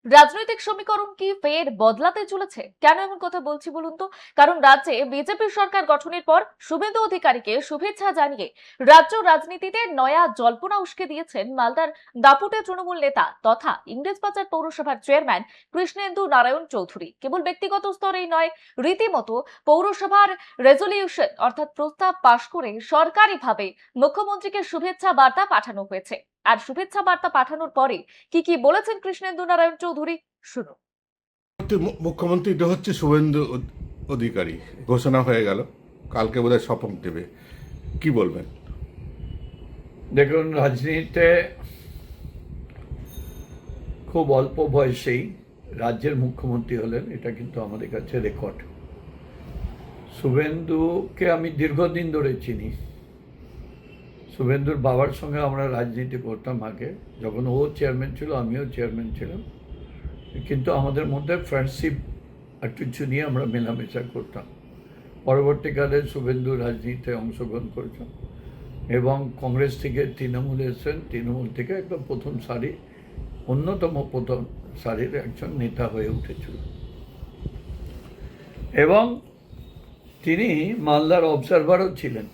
রাজনৈতিক সমীকরণ কি ফের বদলাতে চলেছে? কেন এমন কথা বলছি বলুন তো? কারণ রাজ্যে বিজেপি সরকার গঠনের পর শুভেন্দু অধিকারীকে শুভেচ্ছা জানিয়ে রাজ্য রাজনীতিতে নয়া জল্পনা উস্কে দিয়েছেন মালদার দাপুটে তৃণমূল নেতা তথা ইংরেজবাজার পৌরসভার চেয়ারম্যান কৃষ্ণেন্দু নারায়ণ চৌধুরী। কেবল ব্যক্তিগত স্তরেই নয়, রীতিমতো পৌরসভার রেজলিউশন অর্থাৎ প্রস্তাব পাশ করে সরকারিভাবে মুখ্যমন্ত্রীকে শুভেচ্ছা বার্তা পাঠানো হয়েছে। আর শুভেচ্ছা বার্তা পাঠানোর পরে কি বলেছেন কৃষ্ণেন্দু নারায়ণ চৌধুরী, শুনুন। মুখ্যমন্ত্রী তো হচ্ছে শুভেন্দু অধিকারী, ঘোষণা হয়ে গেল, কালকে বোধহয় শপথ দেবে। কি বলবেন? দেখুন, রাজনীতিতে খুব অল্প বয়সেই রাজ্যের মুখ্যমন্ত্রী হলেন, এটা কিন্তু আমাদের কাছে রেকর্ড। শুভেন্দুকে আমি দীর্ঘদিন ধরে চিনি। শুভেন্দুর বাবার সঙ্গে আমরা রাজনীতি করতাম আগে, যখন ও চেয়ারম্যান ছিল আমিও চেয়ারম্যান ছিলাম, কিন্তু আমাদের মধ্যে ফ্রেন্ডশিপ একটু নিয়ে আমরা মেলামেশা করতাম। পরবর্তীকালে শুভেন্দু রাজনীতিতে অংশগ্রহণ করেছেন এবং কংগ্রেস থেকে তৃণমূলে এসেছেন, তৃণমূল থেকে একদম প্রথম সারির একজন নেতা হয়ে উঠেছিল এবং তিনি মালদার অবজারভারও ছিলেন।